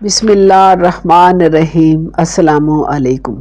بسم اللہ الرحمن الرحیم۔ السلام علیکم۔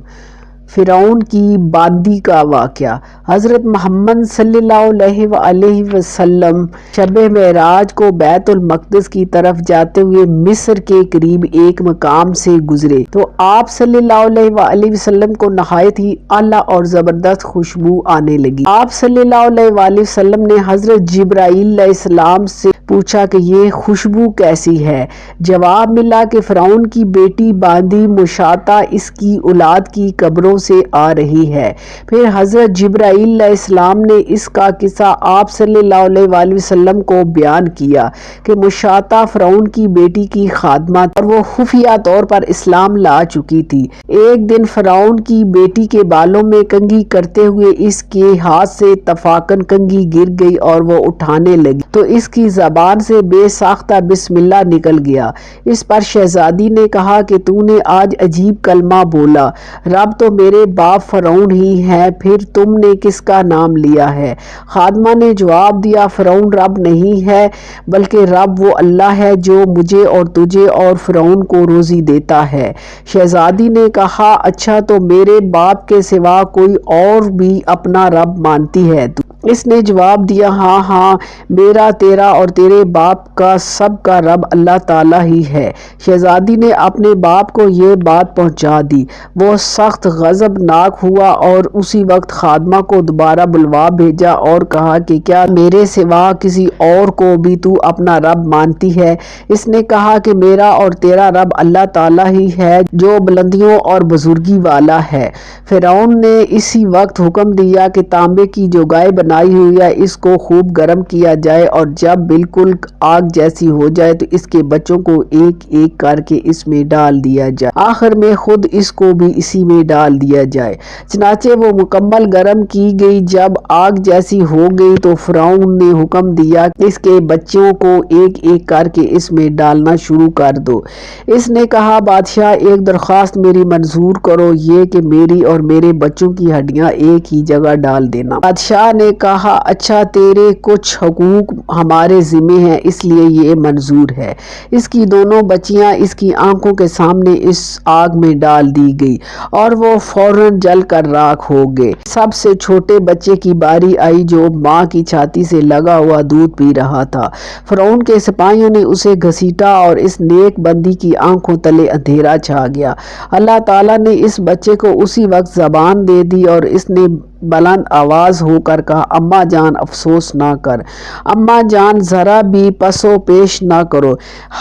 فرعون کی باندی کا واقعہ۔ حضرت محمد صلی اللہ علیہ وآلہ وسلم شب معراج کو بیت المقدس کی طرف جاتے ہوئے مصر کے قریب ایک مقام سے گزرے تو آپ صلی اللہ علیہ وآلہ وسلم کو نہایت ہی اعلیٰ اور زبردست خوشبو آنے لگی۔ آپ صلی اللہ علیہ وآلہ وسلم نے حضرت جبرائیل علیہ السلام سے پوچھا کہ یہ خوشبو کیسی ہے؟ جواب ملا کہ فرعون کی بیٹی باندی مشاطہ اس کی اولاد کی قبروں سے آ رہی ہے۔ پھر حضرت جبرائیل علیہ السلام نے اس کا قصہ آپ صلی اللہ علیہ وآلہ وسلم کو بیان کیا کہ مشاطہ فرعون کی بیٹی کی خادمہ اور وہ خفیہ طور پر اسلام لا چکی تھی۔ ایک دن فرعون کی بیٹی کے بالوں میں کنگھی کرتے ہوئے اس کے ہاتھ سے اتفاقاً کنگھی گر گئی اور وہ اٹھانے لگی تو اس کی زبان سے بے ساختہ بسم اللہ نکل گیا۔ اس پر شہزادی نے کہا کہ تو نے آج عجیب کلمہ بولا، رب تو میرے باپ فرعون ہی ہے، پھر تم نے کس کا نام لیا ہے؟ خادمہ نے جواب دیا، فرعون رب نہیں ہے بلکہ رب وہ اللہ ہے جو مجھے اور تجھے اور فرعون کو روزی دیتا ہے۔ شہزادی نے کہا، اچھا تو میرے باپ کے سوا کوئی اور بھی اپنا رب مانتی ہے تو؟ اس نے جواب دیا، ہاں ہاں، میرا، تیرا اور تیرے باپ کا سب کا رب اللہ تعالیٰ ہی ہے۔ شہزادی نے اپنے باپ کو یہ بات پہنچا دی۔ وہ سخت غضبناک ہوا اور اسی وقت خادمہ کو دوبارہ بلوا بھیجا اور کہا کہ کیا میرے سوا کسی اور کو بھی تو اپنا رب مانتی ہے؟ اس نے کہا کہ میرا اور تیرا رب اللہ تعالیٰ ہی ہے جو بلندیوں اور بزرگی والا ہے۔ فرعون نے اسی وقت حکم دیا کہ تانبے کی جو گائے بنائی ہوئی ہے اس کو خوب گرم کیا جائے اور جب بالکل آگ جیسی ہو جائے تو اس کے بچوں کو ایک ایک کر کے اس میں ڈال دیا جائے، آخر میں خود اس کو بھی اسی میں ڈال دیا جائے۔ چنانچہ وہ مکمل گرم کی گئی۔ جب آگ جیسی ہو گئی تو فرعون نے حکم دیا کہ اس کے بچوں کو ایک ایک کر کے اس میں ڈالنا شروع کر دو۔ اس نے کہا، بادشاہ ایک درخواست میری منظور کرو، یہ کہ میری اور میرے بچوں کی ہڈیاں ایک ہی جگہ ڈال دینا۔ بادشاہ نے کہا، اچھا، تیرے کچھ حقوق ہمارے ذمہ ہیں اس لیے یہ منظور ہے۔ اس کی دونوں بچیاں اس کی آنکھوں کے سامنے اس آگ میں ڈال دی گئی اور وہ فوراً جل کر راکھ ہو گئے۔ سب سے چھوٹے بچے کی باری آئی جو ماں کی چھاتی سے لگا ہوا دودھ پی رہا تھا۔ فرعون کے سپاہیوں نے اسے گھسیٹا اور اس نیک بندی کی آنکھوں تلے اندھیرا چھا گیا۔ اللہ تعالیٰ نے اس بچے کو اسی وقت زبان دے دی اور اس نے بلند آواز ہو کر کہا، اماں جان افسوس نہ کر، اماں جان ذرا بھی پس و پیش نہ کرو،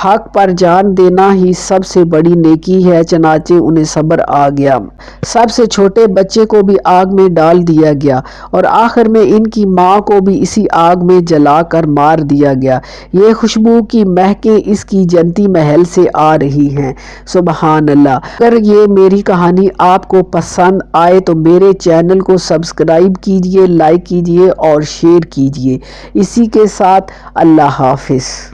حق پر جان دینا ہی سب سے بڑی نیکی ہے۔ چنانچہ انہیں صبر آ گیا۔ سب سے چھوٹے بچے کو بھی آگ میں ڈال دیا گیا اور آخر میں ان کی ماں کو بھی اسی آگ میں جلا کر مار دیا گیا۔ یہ خوشبو کی مہکیں اس کی جنتی محل سے آ رہی ہیں۔ سبحان اللہ۔ اگر یہ میری کہانی آپ کو پسند آئے تو میرے چینل کو سبسکرائب کیجئے، لائک کیجئے اور شیئر کیجئے۔ اسی کے ساتھ اللہ حافظ۔